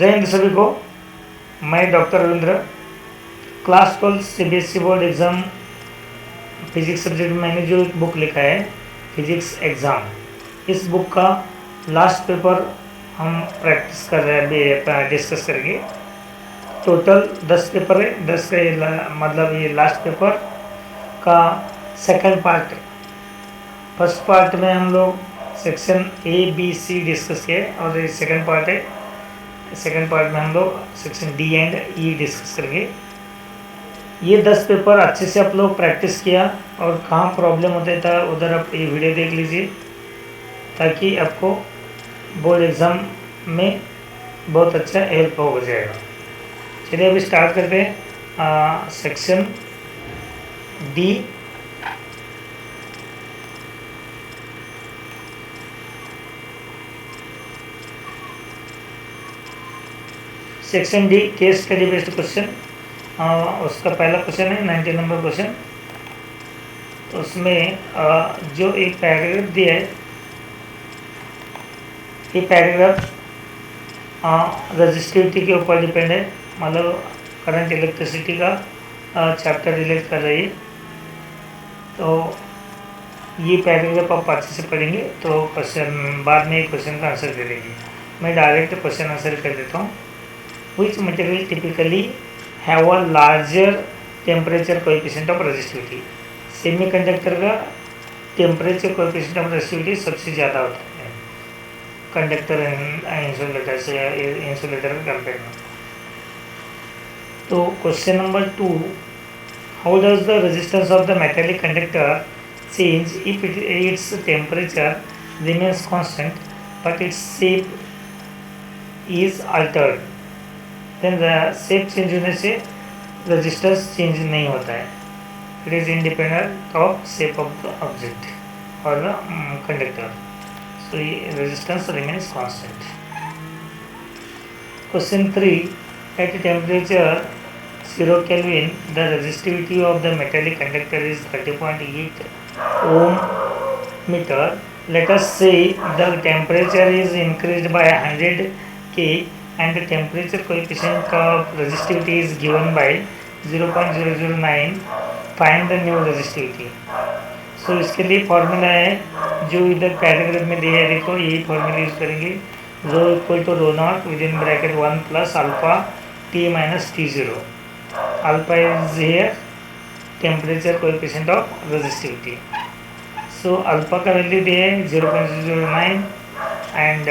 जय हिंद सभी को। मैं doctor Ravindra. Class 12 CBSE board exam physics subject में मैंने जो एक बुक लिखा है फिजिक्स एग्ज़ाम, इस बुक का लास्ट पेपर हम प्रैक्टिस कर रहे हैं, अभी डिस्कस करेंगे। टोटल 10 पेपर है। 10 का मतलब ये लास्ट पेपर का सेकंड पार्ट। फर्स्ट पार्ट में हम लोग सेक्शन ABC डिस्कस किए और ये सेकंड पार्ट है। सेकंड पार्ट में हम लोग section D and E discuss करेंगे। ये 10 पेपर अच्छे से आप लोग प्रैक्टिस किया और कहाँ प्रॉब्लम होता था उधर आप ये वीडियो देख लीजिए, ताकि आपको बोर्ड एग्ज़ाम में बहुत अच्छा हेल्प हो जाएगा। चलिए अभी स्टार्ट करते हैं। Section D। Section D case study based question. उसका पहला क्वेश्चन है 90 नंबर क्वेश्चन। उसमें जो एक पैराग्राफ दिया है, ये पैराग्राफ रजिस्टिविटी के ऊपर डिपेंड है, मतलब करंट इलेक्ट्रिसिटी का चैप्टर रिलेट कर रही है। तो ये पैराग्राफ आप अच्छे से पढ़ेंगे तो क्वेश्चन बाद में क्वेश्चन का आंसर दे देंगे। मैं डायरेक्ट क्वेश्चन आंसर कर देता हूँ। Which material typically have a larger temperature coefficient of resistivity? Semiconductor का टेम्परेचर कोएफिशिएंट ऑफ रेसिस्टिविटी सबसे ज़्यादा होता है कंडक्टर इंसुलेटर से, इंसुलेटर के कंपेयर में। तो question number 2, how does the resistance of the metallic conductor change if its temperature remains constant but its shape is altered? Then shape change होने से रेजिस्टेंस चेंज नहीं होता है। It is independent of shape of the object और the conductor, so resistance remains constant. Question 3, at temperature 0 Kelvin the resistivity of the metallic conductor is 30.8 ohm metre. Let us say the temperature is increased by 100 K and the temperature coefficient of resistivity is given by 0.009. Find the new resistivity. So इसके लिए formula है जो इधर paragraph में दिया है, देखो यही फॉर्मूला यूज करेंगे। Rho equal to rho naught with in bracket 1 plus alpha T minus T0। Alpha is here temperature coefficient of resistivity. So alpha का वैल्यू दिया है 0.009 एंड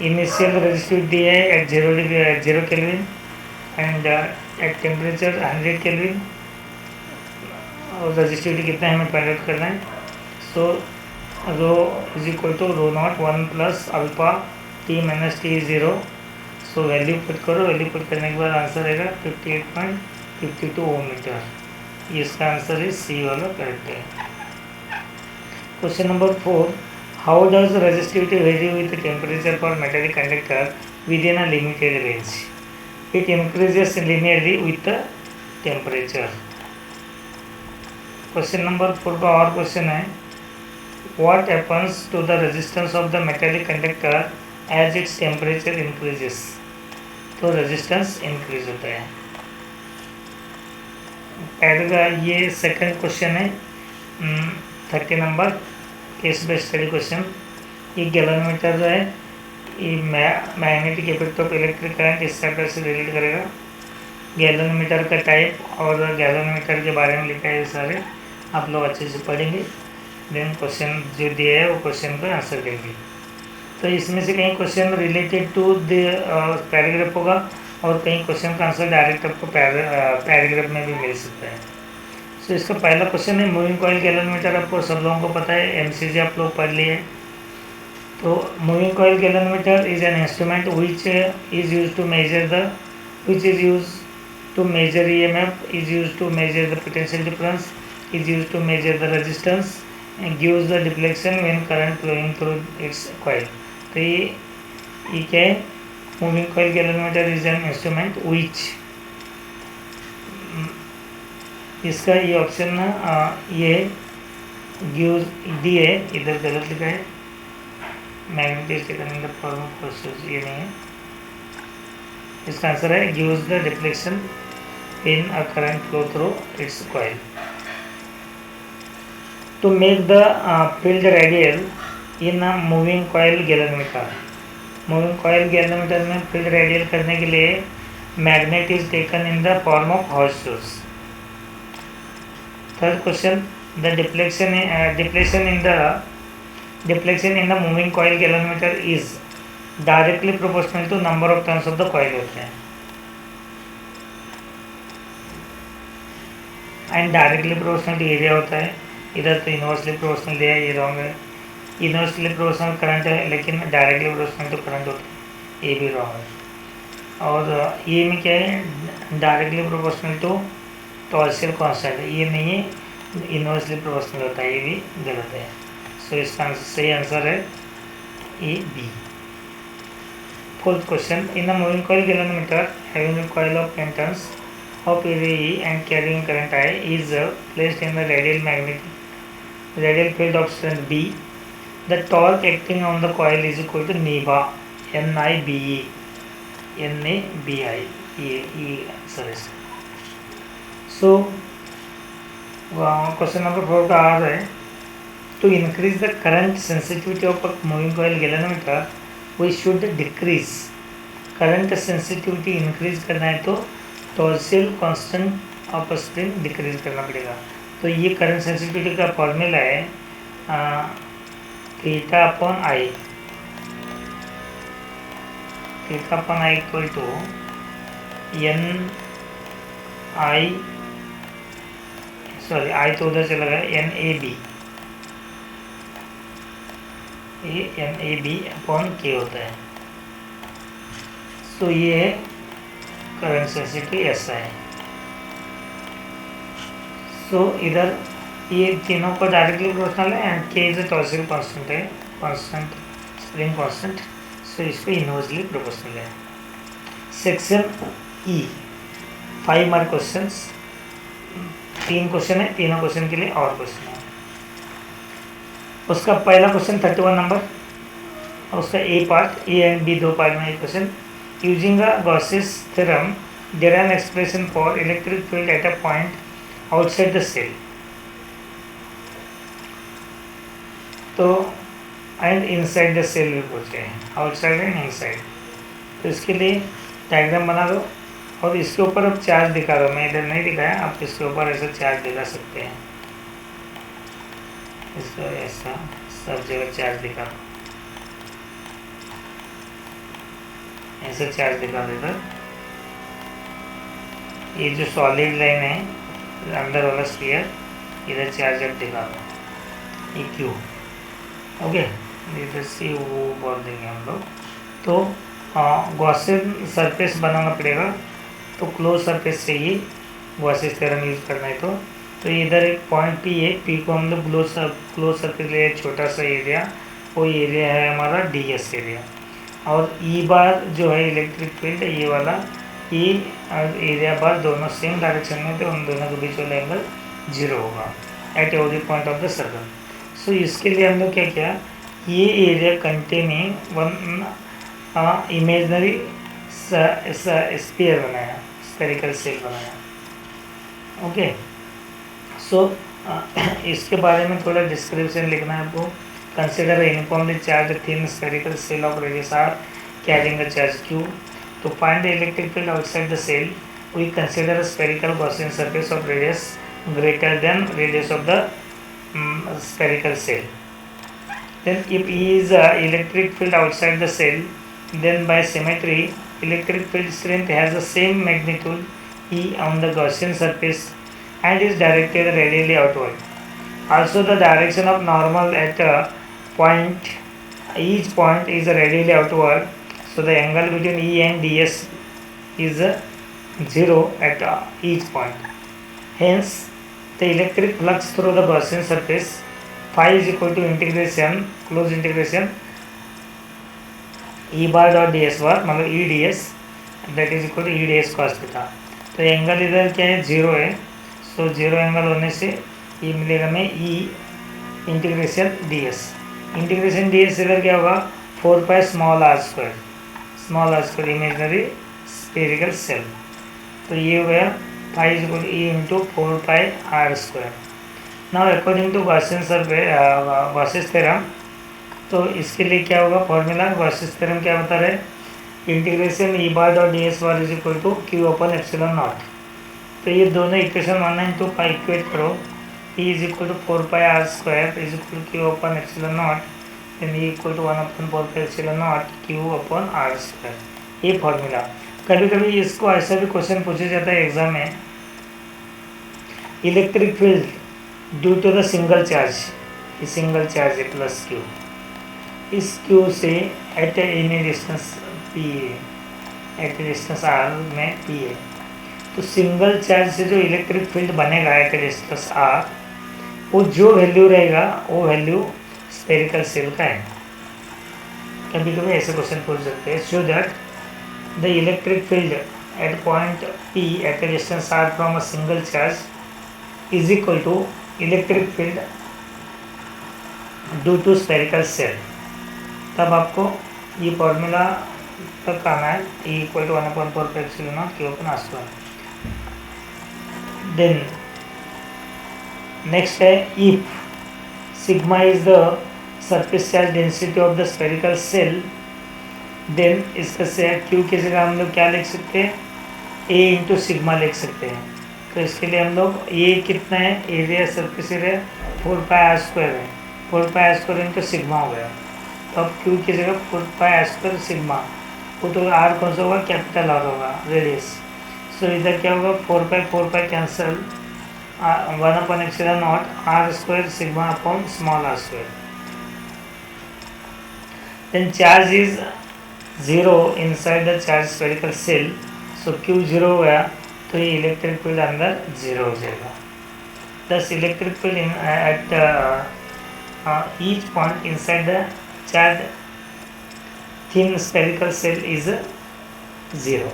इनिशियल रेजिस्टिविटी है at 0 Kelvin and at temperature 100 Kelvin। और resistivity कितना है हमें find out करना है। So rho is equal to rho naught 1 plus alpha T minus T0। So value put करो, वैल्यू पुट करने के बाद आंसर आएगा 58.52 ओम मीटर। इसका आंसर इज सी वाला करेक्ट है। Question number 4, how does resistivity vary with the temperature for metallic conductor within a limited range? It increases linearly with the temperature. Question number 4 का और question है, what happens to the resistance of the metallic conductor as its temperature increases? तो resistance increase होता है। पहला ये second question है 30 number case based study question. ये गैलोमीटर जो है ये magnetic effect of electric current इस चैप्टर से रिलेट करेगा। गैलोमीटर का टाइप और गैलोमीटर के बारे में लिखा है, सारे आप लोग अच्छे से पढ़ेंगे। देन क्वेश्चन जो दिया है वो क्वेश्चन का आंसर देंगे। तो इसमें से कहीं question related to the paragraph होगा और कहीं क्वेश्चन का आंसर डायरेक्ट आपको पैराग्राफ में भी मिल सकता है। तो इसका पहला क्वेश्चन है मूविंग कॉइल गैलोमीटर। आपको सब लोगों को पता है, MCG आप लोग पढ़ लिए। तो moving coil galvanometer is an instrument which is use to measure the EMF, is used to measure the potential difference, is used to measure the resistance and gives the deflection when current flowing through its coil. तो ये क्या है? Moving coil galvanometer is an instrument विच, इसका ये option ना ये gives D है, इधर गलत लिखा है। मैग्नेटिक करने का फॉर्मूला प्रोसेस ये नहीं है। इसका आंसर है gives the deflection in a current flow through its coil. To make the field radial in a moving coil galvanometer, moving coil galvanometer में फील्ड रेडियल करने के लिए magnet is taken in the form of horse shoes. Third question, the deflection in the moving coil galvanometer is directly proportional to number of turns of the coil होते हैं, and directly proportional to area होता है। इधर तो inversely proportional दिया है, ये wrong है। इनवर्सली प्रोपोर्शनल करंट है लेकिन डायरेक्टली प्रोपोर्शनल टू करंट होता है, ये भी रॉन्ग है। और ये में क्या है, डायरेक्टली प्रोपोर्शनल टू टॉर्सियल कांस्टेंट है, ये नहीं है, इनवर्सली प्रोपोर्शनल होता है, ये भी गलत है। सो इसका सही आंसर है A B. Fourth question, in a moving coil galvanometer having a coil of 10 turns of area E and carrying current I is placed in the radial field of strength B. The torque acting on the coil is equal to NIBA, N-I-B-E, N-A-B-I, E answer is. So question number 4 का आ रहा है, to increase the current sensitivity of a moving coil galvanometer we should decrease current sensitivity। increase करना है तो torsional constant of spring decrease करना पड़ेगा। तो ये करंट सेंसिटिविटी का फॉर्मूला है theta upon I, theta upon I equal to N I, sorry I तो उधर चला गया, एन ए बी, ये N A B upon K होता है। तो ये है करंट सेंसिटिविटी ऐसा है। सो इधर ये तीनों को डायरेक्टली प्रोपोर्शनल है एंड के इज अ टॉर्सियल कांस्टेंट है, कांस्टेंट स्प्रिंग कांस्टेंट, सो इसको इनवर्सली प्रोपोर्शनल है। Section E 5 mark questions, 3 question है, तीनों क्वेश्चन के लिए और क्वेश्चन है। उसका पहला क्वेश्चन 31 नंबर, उसका ए पार्ट, ए एंड बी दो पार्ट में एक question. Using a Gauss's theorem, there is an expression for electric field at a point outside the cell. तो एंड इनसाइड द सेल भी बोलते हैं, आउटसाइड एंड इनसाइड। तो इसके लिए डायग्राम बना दो और इसके ऊपर अब चार्ज दिखा दो, मैं इधर नहीं दिखाया, आप इसके ऊपर ऐसा चार्ज दिखा सकते हैं, इसको ऐसा सब जगह चार्ज दिखा दो, ऐसे चार्ज दिखा देता। ये जो सॉलिड लाइन है अंदर वाला स्फीयर, इधर चार्ज अब दिखा दो, ये क्यू, ओके, इधर से वो बोल देंगे हम लोग। तो गॉसियन सरफेस बनाना पड़ेगा, तो क्लोज सरफेस से ही गॉसियन थ्योरम यूज़ करना है। तो इधर एक पॉइंट पी है, पी को हम लोग क्लोज सरफेस ले, छोटा सा एरिया, वो एरिया है हमारा डी एस एरिया। और ई बार जो है इलेक्ट्रिक फील्ड, ये वाला ई एरिया बार दोनों सेम डायरेक्शन में, तो उन दोनों के बीच वाला एंगल 0 होगा at every point of the circle. So इसके लिए हम लोग क्या किया, ये area containing one imaginary sphere बनाया, स्फेरिकल सेल बनाया, ओके। सो इसके बारे में थोड़ा डिस्क्रिप्शन लिखना है आपको। Consider a uniformly charged thin spherical cell of radius r carrying a charge q. To find the electric field outside the cell, we consider a spherical Gaussian surface of radius greater than radius of the spherical cell. Then if E is a electric field outside the cell, then by symmetry, electric field strength has the same magnitude E on the Gaussian surface and is directed radially outward. Also, the direction of normal at a point, each point is radially outward, so the angle between E and ds is 0 at each point. Hence, the electric flux through the Gaussian surface phi is equal to integration, close integration E bar dot ds bar, मतलब E ds, that is equal to E ds cos theta। तो angle इधर क्या है, 0 है, सो 0 angle होने से ये मिलेगा में E integration ds, integration ds इधर क्या होगा, 4 pi small R square imaginary spherical shell. तो ये हो गया pi is equal to E into 4πr²। Now according to Gauss's theorem, तो इसके लिए क्या होगा फॉर्मूला? गॉसेस थ्योरम क्या बता रहे हैं? Integration E bar dot D S bar is equal to Q upon epsilon naught. तो ये दोनों इक्वेशन 1 और 2 का इक्वेट करो। E is equal to 4πr² is equal to Q upon epsilon naught, then E equal to 1/4 epsilon naught Q upon r²। ये formula. कभी कभी इसको ऐसा भी क्वेश्चन पूछा जाता है एग्जाम में, electric field due to the single charge, ये सिंगल चार्ज है प्लस क्यू, इस क्यू से at any distance P A, at distance R में पी ए, तो सिंगल चार्ज से जो इलेक्ट्रिक फील्ड बनेगा एट डिस्टेंस आर, वो जो वैल्यू रहेगा वो वैल्यू स्फेरिकल सेल का है। कभी कभी ऐसे क्वेश्चन पूछ सकते हैं, show that the electric field at point P at a distance R from a single charge is equal to electric field due to spherical shell. तब आपको ये फॉर्मूला तक आना है, E equal to 1/4 epsilon naught Q upon r²। Then next है, if sigma is the surface charge density of the spherical shell, then इसका से Q की जगह हम लोग क्या लिख सकते हैं? ए इंटू सिग्मा लिख सकते हैं। तो इसके लिए हम लोग ए कितना है, एरिया सरफेस एरिया 4πr² है, 4πr² इंटू सिग्मा हो गया। तो अब क्यू की जगह 4πr² सिग्मा, वो तो आर कौन सा होगा? कैपिटल आर होगा, रेडियस। सो इधर क्या होगा? 4π कैंसल, 1/एप्सिलॉन naught r² sigma upon small r²। Then charge is 0 inside the charge spherical shell, so Q 0 हो गया, तो ये इलेक्ट्रिक फील्ड अंदर 0 हो जाएगा। Thus electric field at each point inside the charge thin spherical shell is 0।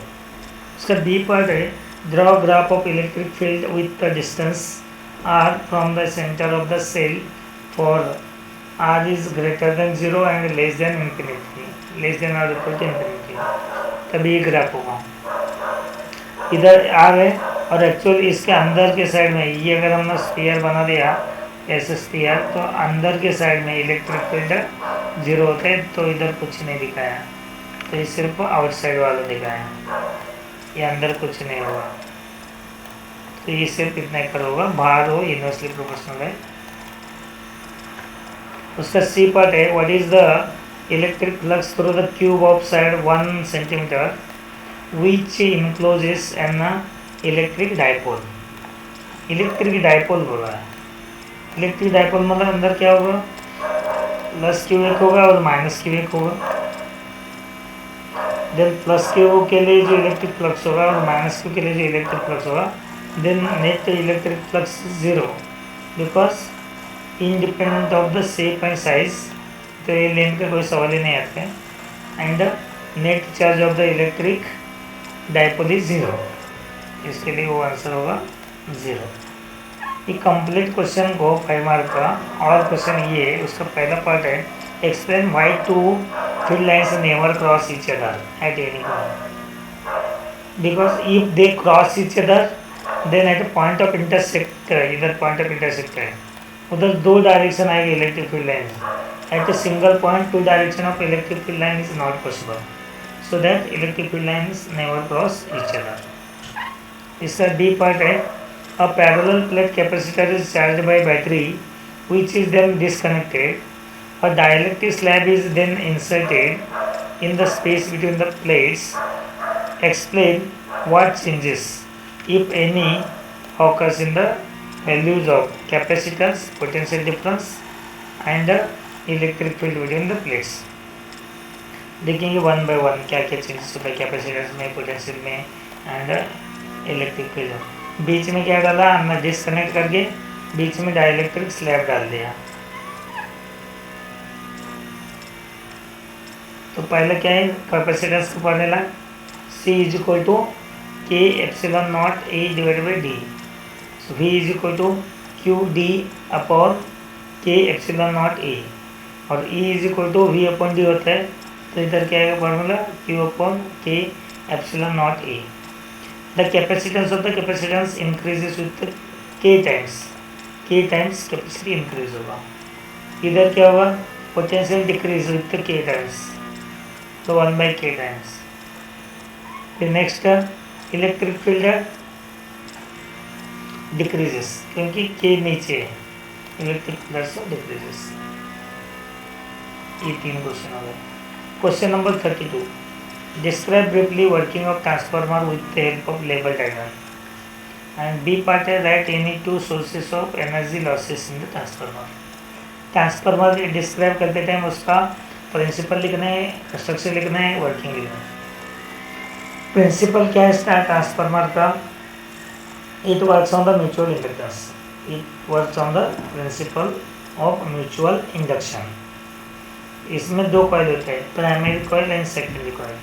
उसका B part है, draw graph of electric field with the distance r from the centre of the shell for r is greater than 0 and less than infinity, less than और equal to infinity, तभी ये graph होगा। इधर r है और actually इसके अंदर के साइड में ये अगर हमने स्फीयर बना दिया ऐसे स्फीयर, तो अंदर के साइड में इलेक्ट्रिक फील्ड 0 होता है, तो इधर कुछ नहीं दिखाया, तो ये सिर्फ आउटसाइड वाला दिखाया, ये अंदर कुछ नहीं होगा, तो ये सिर्फ इतना कर होगा, बाहर हो इनवर्सली प्रोपोर्शनल है। उसका सी पार्ट है, what is the electric flux through the cube of side 1 centimetre which encloses an electric dipole. Electric dipole बोला है, इलेक्ट्रिक डाइपोल मतलब अंदर क्या होगा? प्लस क्यू एक होगा और माइनस क्यू एक होगा। देन प्लस क्यू के लिए जो इलेक्ट्रिक फ्लक्स होगा और माइनस क्यू के लिए जो इलेक्ट्रिक फ्लक्स होगा, then net electric flux 0 because independent of the shape and size, तो ये लेन का कोई सवाल ही नहीं आता है। And net charge of the electric dipole is 0, इसके लिए वो आंसर होगा 0। ये कंप्लीट क्वेश्चन को 5 मार्क का, और क्वेश्चन ये उसका पहला पार्ट है, explain why two field lines never cross each other at any point, because if they cross each other then at point of intersect, इधर पॉइंट ऑफ इंटरसेक्ट है, उधर 2 डायरेक्शन आएगी electric field line, at a single point 2 direction of electric field line is not possible, so that electric field lines never cross each other. इसका D part है, a parallel plate capacitor is charged by battery which is then disconnected, a dielectric slab is then inserted in the space between the plates, explain what changes if any occurs in the values of capacitance, potential difference and electric field between the plates। देखेंगे 1 by 1 क्या क्या changes होता है capacitance में, potential में and electric field में। बीच में क्या डाला हमने? डिस्कनेक्ट करके बीच में डाइलेक्ट्रिक स्लैब डाल दिया। तो पहले क्या है कैपेसिटेंस का formula, C is equal to K epsilon naught A divide by D, V is equal to Q D upon K epsilon naught A, और E is equal to V upon D होता है, तो इधर क्या आएगा formula? Q upon K epsilon naught A. The capacitance of the capacitance increases with k times. k times capacity increase होगा. इधर क्या होगा, potential decrease with k times, तो 1 by k टाइम्स. फिर नेक्स्ट इलेक्ट्रिक फील्ड डिक्रीजेस क्योंकि k नीचे है, electric field से डिक्रीजेस. ये 3 क्वेश्चन हो गए. Question number 32. Describe briefly working of transformer with the help of label diagram. And B part है write any two sources of energy losses in the transformer. Transformer describe करते time उसका principal लिखना है, structure लिखना है, working लिखना है. Principal क्या है इसका ट्रांसफार्मर का? It works on the mutual inductance. It works on the principle of mutual induction. इसमें 2 कॉइल होते हैं, primary coil and secondary coil.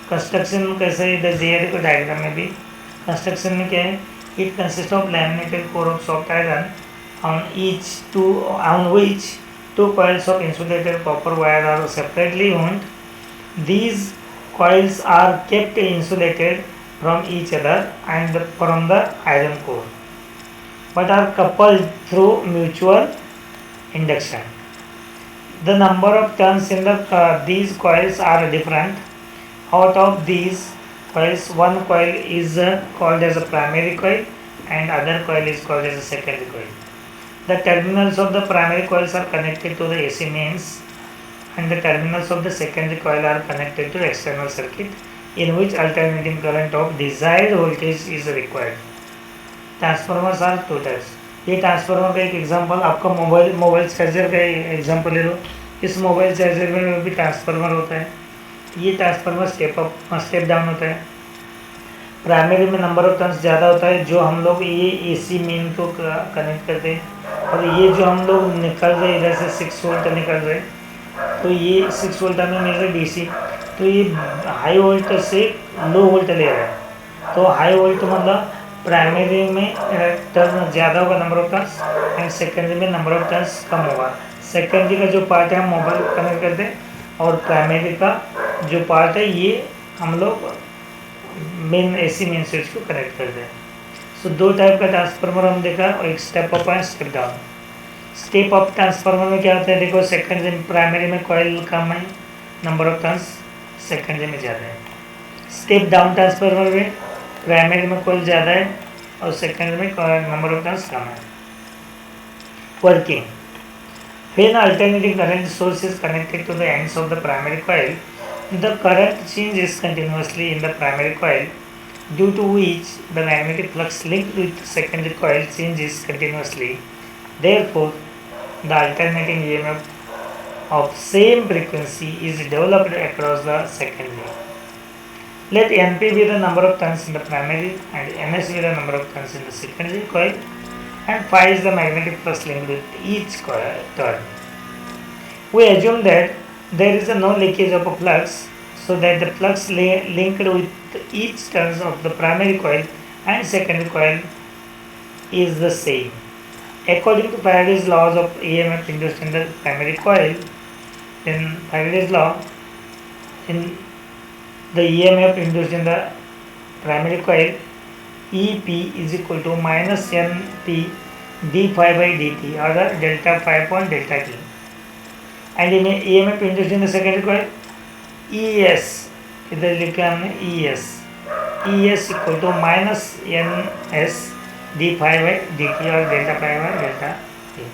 Construction कैसे है, इधर दिया है डायग्राम में भी. कंस्ट्रक्शन में क्या है, it consist of laminated core of soft iron on which 2 coils of insulated copper wire are separately wound. These coils are kept insulated from each other and from the iron core, but are coupled through mutual induction. The number of turns in these coils are different. Out of these coils, one coil is called as a primary coil and other coil is called as a secondary coil. The terminals of the primary coils are connected to the AC mains and the terminals of the secondary coil are connected to the external circuit in which alternating current of desired voltage is required. Transformers are 2 types. ये transformer का एक example आपका mobile charger का example ले लो. इस mobile charger में भी transformer होता है. ये transformer step up step down होता है. प्राइमरी में नंबर ऑफ टर्न्स ज़्यादा होता है, जो हम लोग ये एसी मेन को कनेक्ट करते हैं. और ये जो हम लोग निकल रहे इधर से 6 वोल्ट निकल रहे, तो ये 6 वोल्ट हमें मिल रहा है डीसी, तो ये हाई वोल्ट से लो वोल्ट ले रहा है. तो हाई वोल्ट मतलब प्राइमरी में टर्न ज़्यादा होगा number of turns and secondary में नंबर ऑफ टर्न्स कम होगा. सेकेंडरी का जो पार्ट है हम मोबाइल कनेक्ट करते हैं और प्राइमरी का जो पार्ट है ये हम लोग मेन एसी मेन स्विच को कनेक्ट करते हैं. सो 2 टाइप का ट्रांसफार्मर हम देखा, और एक स्टेप अप है step down. Step up transformer में क्या होता है, देखो सेकेंडरी प्राइमरी में कॉइल कम है, नंबर ऑफ टर्न्स सेकेंडरी में ज़्यादा है. स्टेप डाउन ट्रांसफार्मर में प्राइमरी में कॉइल ज़्यादा है और सेकेंडरी में नंबर ऑफ टर्न्स कम है. Working. When alternating current source is connected to the ends of the primary coil, the current changes continuously in the primary coil, due to which the magnetic flux linked with the secondary coil changes continuously. Therefore, the alternating EMF of same frequency is developed across the secondary. Let Np be the number of turns in the primary and Ns be the number of turns in the secondary coil, and phi is the magnetic flux linked with each turn. We assume that there is no leakage of a flux, so that the flux linked with each turns of the primary coil and secondary coil is the same. According to Faraday's laws of EMF induced in the primary coil, in Faraday's law, in the EMF induced in the primary coil, EP is equal to minus NP d phi by dt, or the delta phi upon delta t. And in EMF induced in the secondary coil, ES, इधर लिखा हमने ES equal to minus NS d phi by dt, और delta phi by delta t.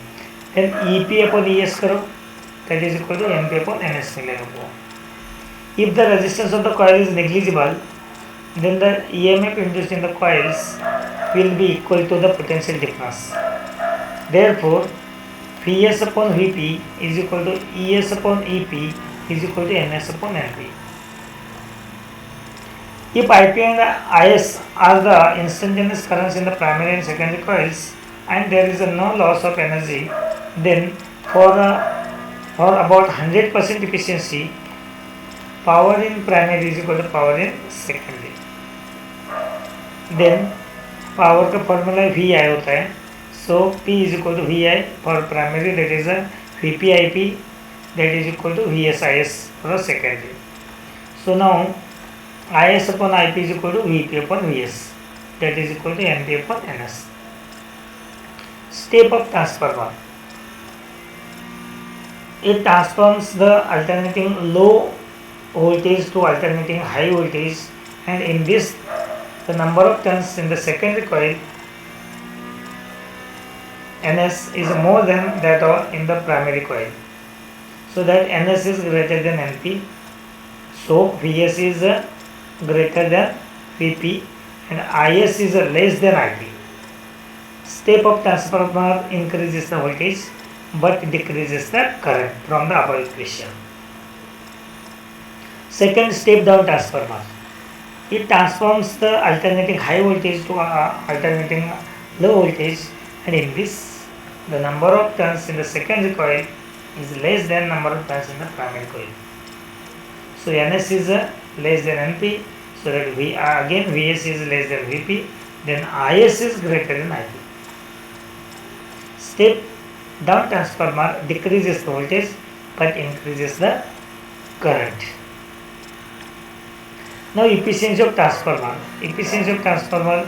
Then EP upon ES करो, that is equal to NP upon NS मिलेगा. If the resistance of the coil is negligible, then the EMF induced in the coils will be equal to the potential difference. Therefore, Vs upon Vp is equal to Es upon Ep is equal to Ns upon Np. If Ip and Is are the instantaneous currents in the primary and secondary coils, and there is no loss of energy, then for about 100% efficiency, power in primary is equal to power in secondary. Then power का formula V I होता है, so P is equal to V I for primary, that is V P I P, that is equal to V S I S for secondary. So now IS upon IP is equal to VP upon VS, that is equal to NP upon NS. Step up transformer. It transforms the alternating low voltage to alternating high voltage, and in this the number of turns in the secondary coil NS is more than that of in the primary coil, so that NS is greater than NP, so VS is greater than VP and IS is less than IP. Step up transformer increases the voltage but decreases the current from the above equation. Second, step down transformer. It transforms the alternating high voltage to alternating low voltage, and in this the number of turns in the secondary coil is less than number of turns in the primary coil. So NS is less than NP, so that again VS is less than VP, then IS is greater than IP. Step down transformer decreases the voltage but increases the current. Now efficiency of transformer. Efficiency of transformer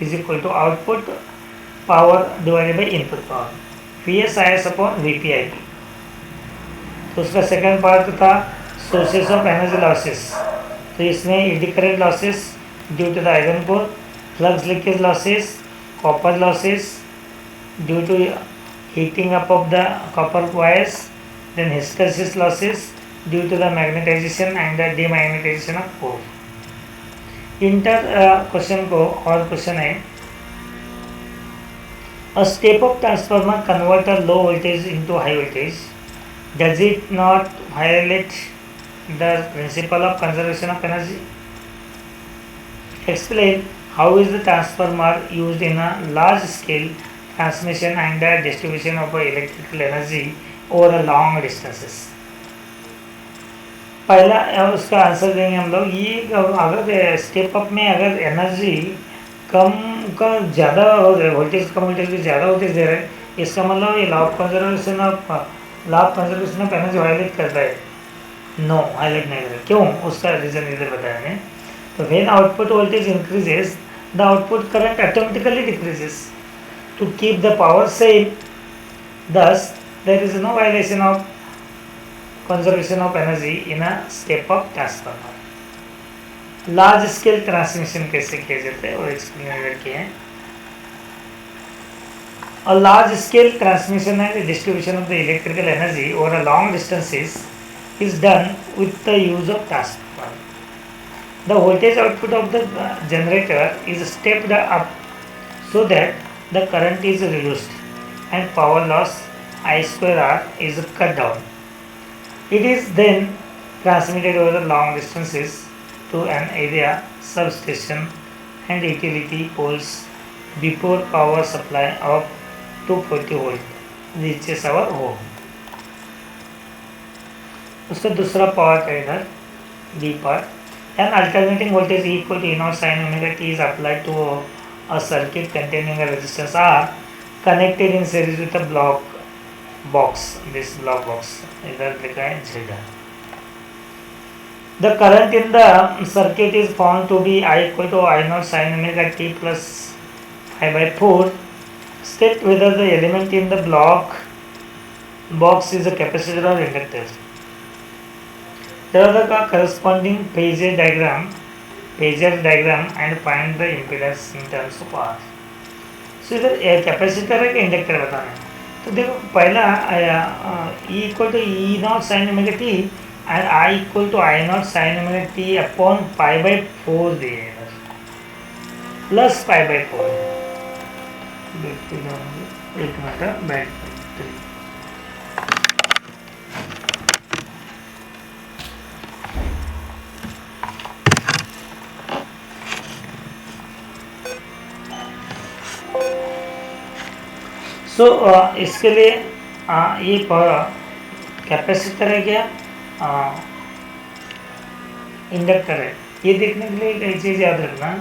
is equal to output power divided by input power, VS IS upon VP IP. तो उसका second part था sources of energy losses. तो इसमें eddy current losses due to the iron core, flux leakage losses, copper losses due to heating up of the copper wires, then hysteresis losses due to the magnetization and the demagnetization of core. Inter question को और question है, a step up transformer convert a low voltage into high voltage. Does it not violate the principle of conservation of energy? Explain how is the transformer used in a large scale transmission and the distribution of electrical energy over a long distances. पहला उसका answer देंगे हम लोग. ये अगर step up में अगर energy कम का ज़्यादा हो रहा है, वोल्टेज कम वोल्टेज की ज़्यादा वोल्टेज दे रहे हैं, इसका मतलब ये law of conservation of energy violate करता है. नो, हाईलाइट नहीं करें. क्यों? उसका रीज़न इधर बताया मैंने. तो when output voltage increases the output current automatically decreases to keep the power same. Thus, there is no violation of conservation of energy in a step-up transformer. Large scale transmission कैसे किया जाता है वो explain किए हैं. A large scale transmission and distribution of the electrical energy over a long distances is done with the use of transformer. The voltage output of the generator is stepped up so that the current is reduced and power loss I square R is cut down. It is then transmitted over the long distances to an area, substation and utility poles before power supply of 240 volt reaches our home. उसका दूसरा part है इधर B part. An alternating voltage equal to E naught sin omega t is applied to a circuit containing a resistance R connected in series with a block box. This block box इधर लिखा है Z. The current in the circuit is found to be I equal to I naught sin omega t plus pi by 4. State whether the element in the block box is a capacitor or inductor. There are the corresponding phasor diagram and find the impedance in terms of R. So इधर capacitor है कि inductor बताना है. तो देखो पहला E equal to E naught sine omega T and I equal to I naught sine omega T upon pi by 4 दिए इधर प्लस पाई बाई 4. देखते जाओगे एक मिनट बैठ. तो इसके लिए ये कैपेसिटर है क्या इंडक्टर है. ये देखने के लिए एक चीज़ याद रखना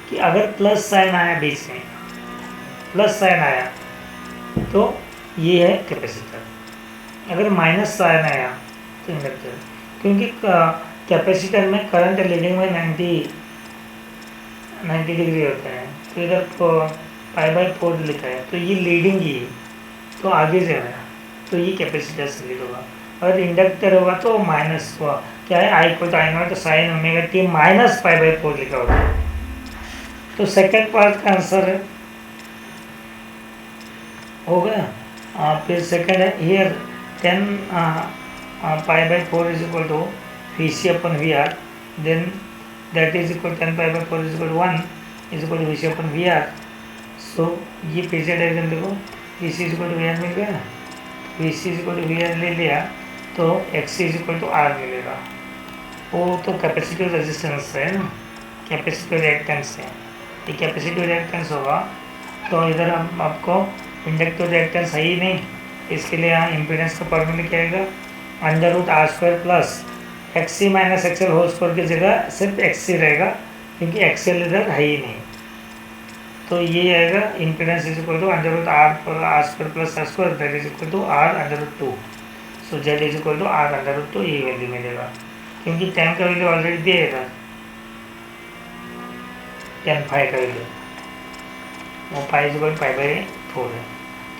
कि अगर प्लस साइन आया बीच में, प्लस साइन आया तो ये है कैपेसिटर, अगर माइनस साइन आया तो इंडक्टर. क्योंकि कैपेसिटर में करंट लीडिंग में 90 डिग्री होता है, तो इधर π/4 लिखा है, तो ये लीडिंग ही है, तो आगे जा रहा है, तो ये कैपेसिटर से लीड होगा। और इंडक्टर होगा तो माइनस हुआ, क्या है, I = I0 sin ω t minus π/4 लिखा होता है। तो सेकेंड पार्ट का आंसर है, हो गया। फिर सेकेंड है here 10 π/4 is equal to VC/VR, then that is equal 10 π/4 is equal to 1 is equal to VC/VR। So ये फेजर डायग्राम देखो, VC is equal to VR मिल गया, VC is equal to VR ले लिया तो XC is equal to R मिलेगा। वो तो कैपेसिटिव रेजिस्टेंस है ना, कैपेसिटिव रिएक्टेंस है, ये कैपेसिटिव रिएक्टेंस होगा। तो इधर हम आपको इंडक्टिव रिएक्टेंस है ही नहीं, इसके लिए यहाँ इम्पीडेंस का फॉर्मूला क्या आएगा, √R² plus XC minus XL whole square की जगह सिर्फ XC रहेगा, क्योंकि XL इधर है ही नहीं। तो ये आएगा impedance is equal to √R² plus R² that is equal to R√2। So Z is equal to R√2, ये वैल्यू मिलेगा, क्योंकि tan का वैल्यू ऑलरेडी दिया है इधर, tan phi का वैल्यू वो π इज इक्वल टू π/4 है।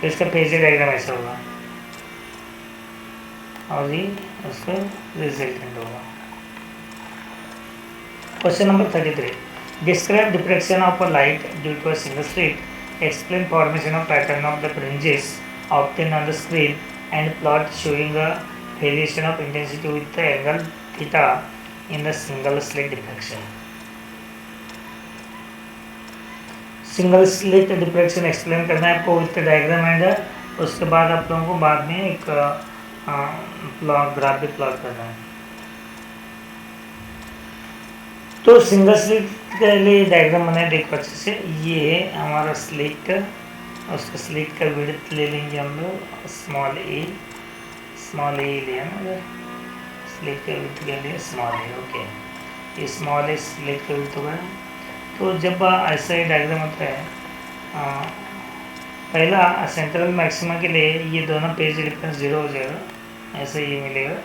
तो इसका फेजर डायग्राम ऐसा होगा और ये उसका रिजल्टेंट होगा। Question number 33, describe diffraction of a light due to a single slit, explain formation of pattern of the fringes obtain on the screen and plot showing a variation of intensity with the angle theta in the single slit diffraction. Single slit diffraction explain करना है आपको with diagram and उसके बाद आप लोगों को बाद में एक ग्राफ भी प्लॉट करना है। तो सिंगल स्लिट के लिए डायग्राम बनाए, देखो अच्छे से, ये है हमारा स्लिट, उसका स्लिट का विड्थ ले लेंगे हम लोग स्मॉल ए लिया ना, स्लिट का विड्थ के लिए स्मॉल ए, ओके, ये स्मॉल ए स्लिट का विड्थ होगा। तो जब ऐसा ही डायग्राम होता है, पहला सेंट्रल मैक्सिमा के लिए ये दोनों पेज डिफरेंस 0 हो जाएगा, ऐसे ये मिलेगा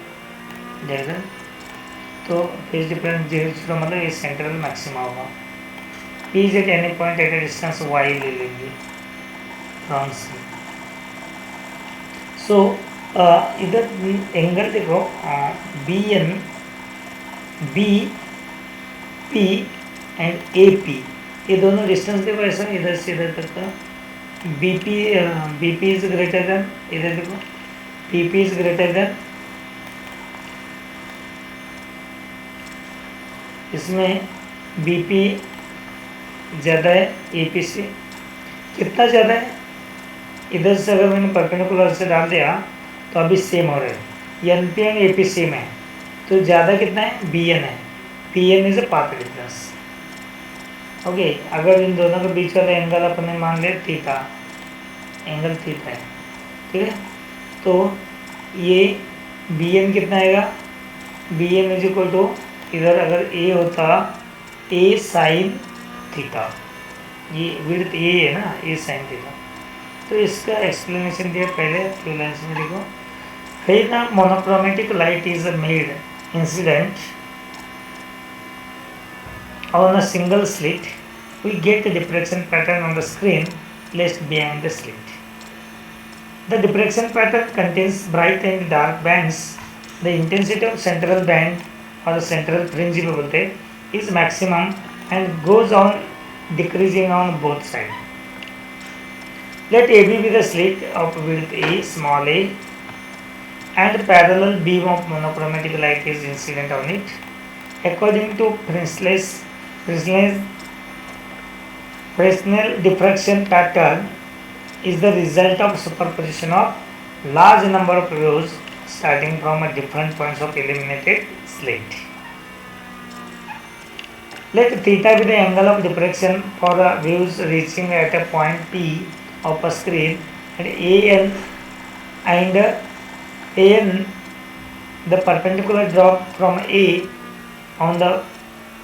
डायग्राम। तो पेज डिफरेंस 0 मतलब ये सेंट्रल मैक्सिमा होगा। P is at any point at a distance y ले लेंगे फ्रॉम C। सो इधर एंगल देखो, BN, BP एंड AP, ये दोनों डिस्टेंस देखो ऐसा, इधर से इधर तक का BP इज ग्रेटर देन, इधर देखो PP इज ग्रेटर देन, इसमें BP ज़्यादा है AP से, कितना ज़्यादा है, इधर से अगर मैंने परपेंडिकुलर से डाल दिया तो अभी सेम हो रहा है, NP एंड AP सेम है, तो ज़्यादा कितना है, BN है, PN is a path difference. Okay, अगर इन दोनों के बीच वाला एंगल अपने मान ले थीटा, एंगल थीटा है, ठीक है, तो ये BN कितना आएगा, BN इज इक्वल टू, इधर अगर A होता A साइन थीटा, ये विड्थ A है ना, A साइन थीटा। तो इसका एक्सप्लेनेशन दिया पहले टू लाइन्स में, देखो, when a monochromatic light is made incident on a single slit, we get the diffraction pattern on the screen placed behind the slit. The diffraction pattern contains bright and dark bands. The intensity of central band or the central fringe is maximum and goes on decreasing on both sides. Let AB be the slit of width A, small a, and parallel beam of monochromatic light is incident on it. According to Fresnel diffraction pattern is the result of superposition of large number of waves starting from a different points of illuminated slit. Let theta be the angle of diffraction for waves reaching at a point P of a screen, and AN the perpendicular drop from A on the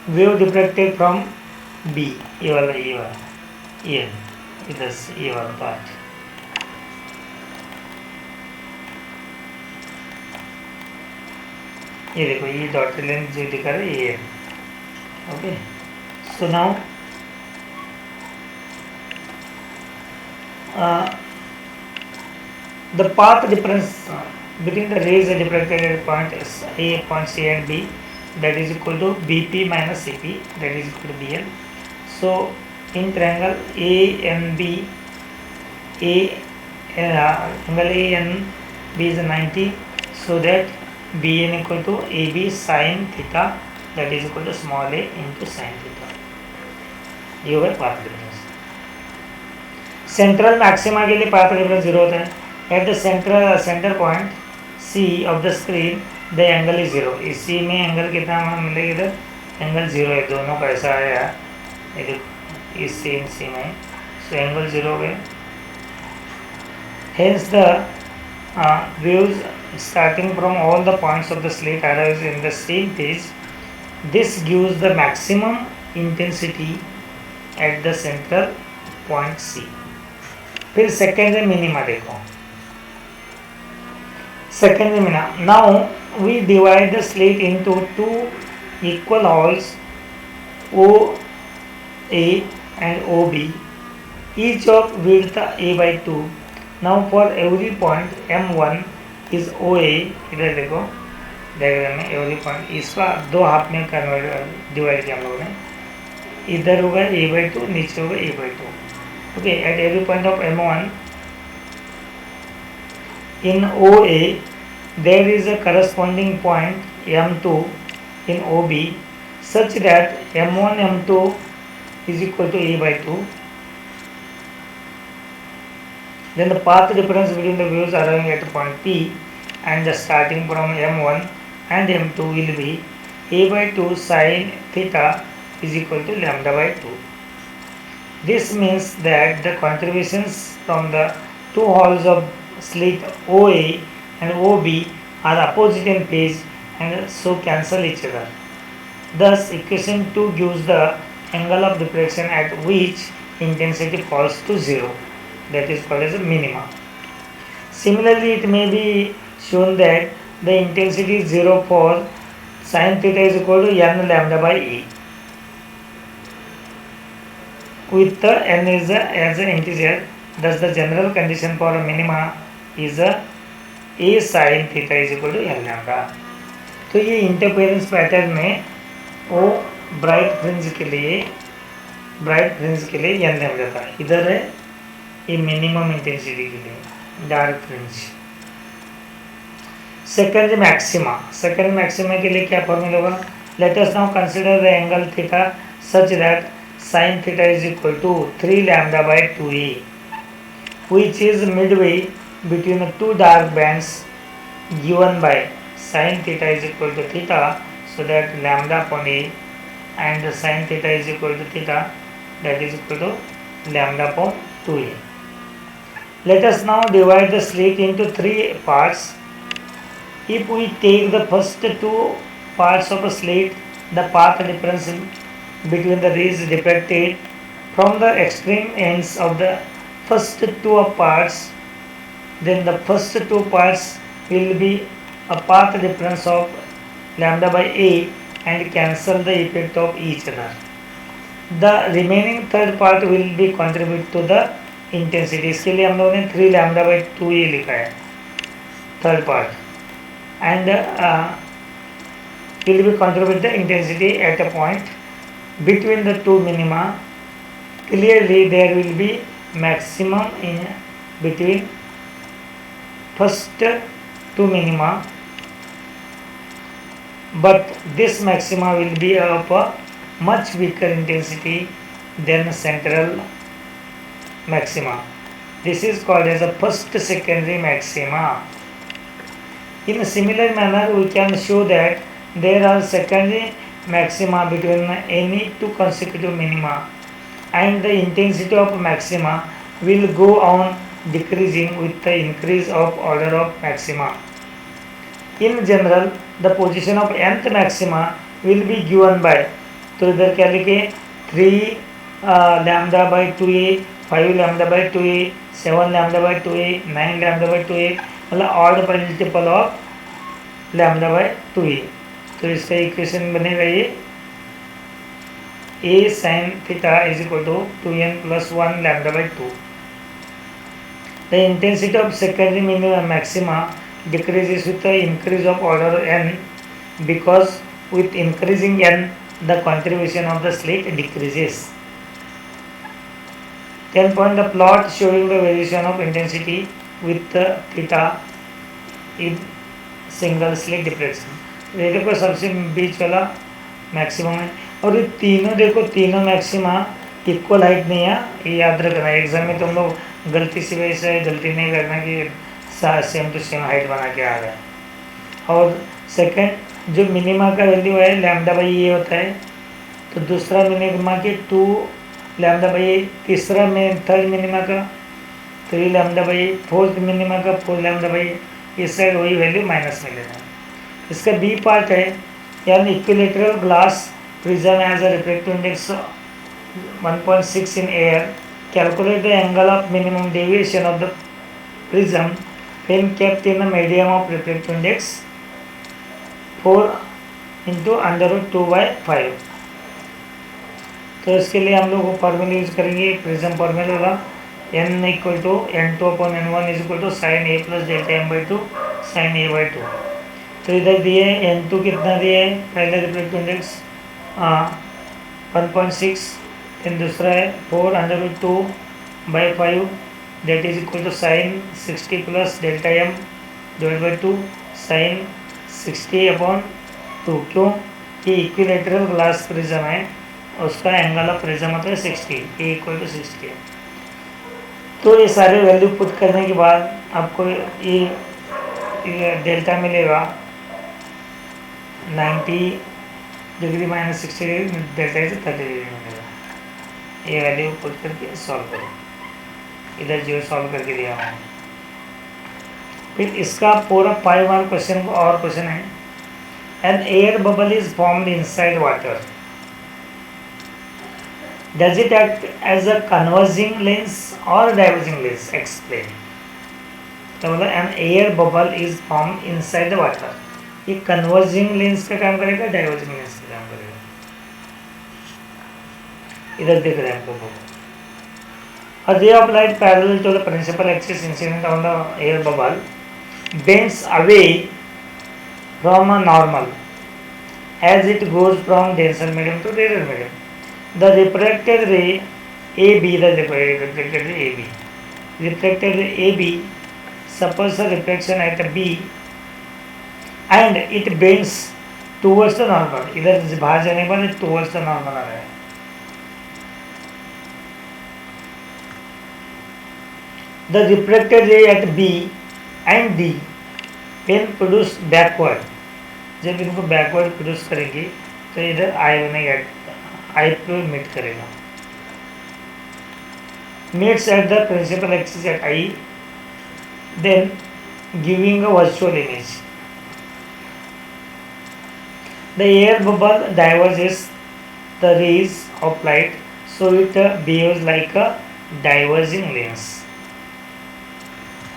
wave diffracted from B. ये वाला AN इधर से ये वाला part. ये देखो ये dotted line जो दिखा रहा है ये है. Okay, so now the path difference between the rays diffracted at point A, point C and B, that is equal to BP minus CP, that is equal to BL. So in triangle ANB, angle ANB is 90, so that BN equal to AB sin theta, that is equal to small a into sin theta. ये होगा path difference. Central maxima के लिए path difference 0 होता है. At the centre point C of the screen the angle is 0. इस सी में angle कितना हमें मिलेगा? इधर एंगल 0 है, दोनों का ऐसा आया. ये देखो इस सेम सी में, सो एंगल 0 हो गए. Hence the waves starting from all the points of the slit arrives in the same phase. This gives the maximum intensity at the central point C. फिर सेकेंड से मिनिमा देखो. Second से minima. Now we divide the slit into two equal halves OA and OB, each of width A/2. Now for every point M1 is OA. इधर देखो diagram में every point, इसका दो half में convert divide किया हम लोगों ने. इधर होगा A/2, नीचे होगा A/2. Okay, eight every point of M1 in OA there is a corresponding point M2 in OB such that M1 M2 is equal to A/2. Then the path difference between the waves arriving at point P and the starting from M1 and M2 will be A/2 sin theta is equal to lambda by 2. This means that the contributions from the two holes of slit OA and OB are opposite in phase and so cancel each other. Thus, equation 2 gives the angle of diffraction at which intensity falls to 0. That is called as a minima. Similarly, it may be shown that the intensity is 0 for sin theta is equal to n lambda by E, with the n as an integer. Thus, the general condition for a minima is a sin theta is equal to n lambda. तो ये interference pattern में वो bright fringe के लिए n lambda था. इधर है ये मिनिमम इंटेंसिटी के लिए डार्क फ्रिंज. सेकंड मैक्सिमा के लिए क्या फॉर्मूला होगा? Let us now consider the angle theta such that sin theta is equal to 3 lambda by 2e, which is midway between the two dark bands given by sin theta is equal to theta, so that lambda upon a and sin theta is equal to theta, that is equal to lambda upon 2a. Let us now divide the slit into three parts. If we take the first two parts of a slit, the path difference between the rays diffracted from the extreme ends of the first two parts, then the first two parts will be a path difference of lambda by a and cancel the effect of each other. The remaining third part will be contribute to the intensity. इसके लिए हम लोगों ने 3 lambda by 2a लिखा है third part, and will be contribute the intensity at a point between the two minima. Clearly there will be maximum in between first two minima, but this maxima will be of a much weaker intensity than central maxima. This is called as a first secondary maxima. In a similar manner, we can show that there are secondary maxima between any two consecutive minima, and the intensity of maxima will go on decreasing with the increase of order of maxima. In general, the position of nth maxima will be given by, तो इधर क्या लिखे 3 lambda by 2a, 5 lambda by 2a, 7 lambda by 2a, 9 lambda by 2a, मतलब odd multiple of lambda by 2a. तो इसका equation बनेगा ये a sin theta is equal to 2n plus 1 lambda by 2. The intensity of secondary minima maxima decreases with the increase of order n because with increasing n the contribution of the slit decreases. 10 point the plot showing the variation of intensity with theta in single slit depression. ये देखो सबसे बीच वाला maximum है और ये तीनों देखो तीनों मैक्सिमा इक्वल हाइट नहीं है, ये याद रखना। एग्जाम में तुम लोग गलती से वैसे गलती नहीं करना कि सेम टू सेम हाइट बना के आ रहा है। और सेकंड जो मिनिमा का वैल्यू है लैम्डा बाई ये होता है, तो दूसरा मिनिमा के 2 लैम्डा बाई, तीसरा में थर्ड मिनिमा का 3 लैम्डा बाई, फोर्थ मिनिमा का 4 लैम्डा बाई, इस साइड वही वैल्यू माइनस में लेना। इसका बी पार्ट है यानी equilateral glass prism has a refractive index 1.6 in air. Calculate the angle of minimum deviation of the prism when kept in a medium of refractive index 4 into under root 2/5. तो इसके लिए हम लोग formula use करेंगे prism formula n equal to n2/n1 is equal to sine a plus delta m by 2 sine a by 2। तो इधर दिए n2 कितना दिए है, पहले रिफ्रैक्टिव इंडेक्स 1.6, फिर दूसरा है 4 under root 2/5 that is equal to sine 60 plus delta m divide by 2 sine 60/2। क्यों कि इक्विलेटरल ग्लास प्रिज्म है, उसका एंगल ऑफ प्रिज्म होता है 60, a इक्वल टू 60 है। तो ये सारे वैल्यू पुट करने के बाद आपको ये डेल्टा मिलेगा 90 degree minus 60 degree, delta is 30 degree मिलेगा। ये वैल्यू पुट करके सॉल्व करो, इधर जो सॉल्व करके दिया हुआ है। फिर इसका पूरा 5 मार्क क्वेश्चन को और क्वेश्चन है, an air bubble is formed inside water, does it act as a converging lens or diverging lens? Explain. तो मतलब an air bubble is formed inside the water, ये converging lens का काम करेगा, diverging lens का काम करेगा। इधर देख रहे हैं हमको, a ray of light parallel to the principal axis incident on the air bubble bends away from a normal as it goes from denser medium to rarer medium. The refracted ray AB, the refracted ray AB, refracted ray AB suffers a reflection at B and it bends towards the normal. इधर बाहर जाने के बाद towards the normal आ रहा है। The refracted ray at B and D when produced backward, जब इनको backward produce करेंगे तो इधर I बनेगा, आई पे मीट करेगा, meets at the principal axis at I, then giving a virtual image. The air bubble diverges the rays of light so it behaves like a diverging lens.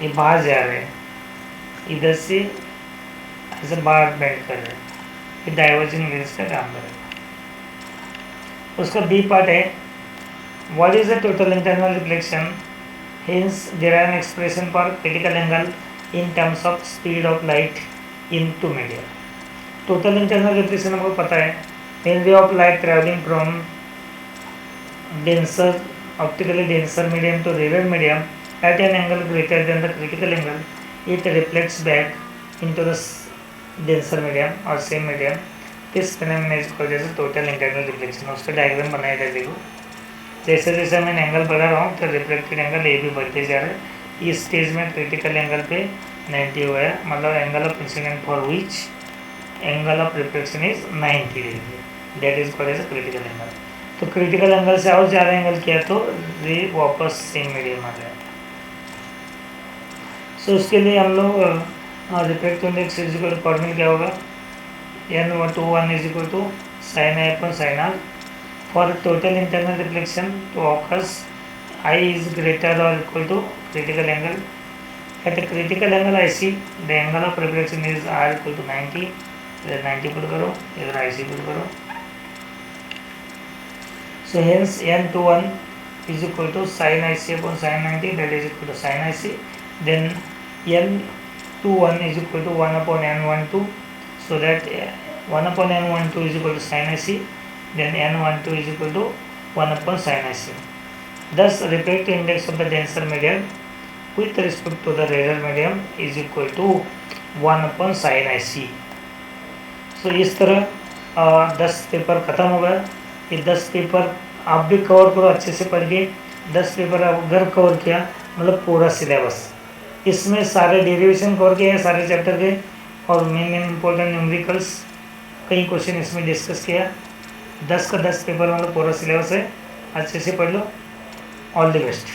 ये बाहर जा रहे हैं, इधर से ऐसे बाहर बेंड कर रहे हैं, ये डाइवर्जिंग लेंस का काम करेगा। उसका बी पार्ट है, what is the total internal reflection, hence there are an expression for critical angle in terms of speed of light in two media. Total internal reflection हमको पता है, when ray of light travelling from denser optically denser medium to rare medium at an angle greater than the critical angle, it reflects back into the denser medium और same medium. इस phenomena को जैसे total internal reflection, उसका diagram बनाया जाए। देखो जैसे जैसे मैं एंगल बढ़ा रहा हूँ तो रिफ्लेक्टेड एंगल ए भी बढ़ते जा रहे हैं। इस स्टेज में क्रिटिकल एंगल पे 90 हुआ है, मतलब angle of incident for which angle of reflection is 90 degree, that is called as critical angle. तो क्रिटिकल एंगल से और ज़्यादा एंगल किया तो रे वापस सेम मीडियम आ जाएगा। सो उसके लिए हम लोग रिफ्लेक्टिव इंडेक्स इक्वल फॉर्मूला क्या होगा, n1 is equal to sin A upon sin R. For total internal reflection to occurs, I is greater or equal to critical angle. At a critical angle IC, the angle of reflection is R equal to 90. इधर 90 put करो, इधर IC put करो. So hence N21 is equal to sin IC upon sin 90, that is equal to sin IC. Then N21 is equal to 1 upon N12, so that 1 upon N12 is equal to sin IC, then N12 is equal to 1 upon sin IC. Thus refractive index of the denser medium with respect to the rarer medium is equal to 1 upon sin IC. So इस तरह 10 paper ख़त्म हो गया. ये 10 paper आप भी cover करो अच्छे से पढ़ के. 10 पेपर आप घर कवर किया मतलब पूरा सिलेबस. इसमें सारे डेरिवेशन कवर किए हैं सारे चैप्टर के, और मेन इंपॉर्टेंट न्यूमेरिकल्स कई क्वेश्चन इसमें डिस्कस किया. 10 का 10 पेपर मतलब पूरा सिलेबस है. अच्छे से पढ़ लो. All the best.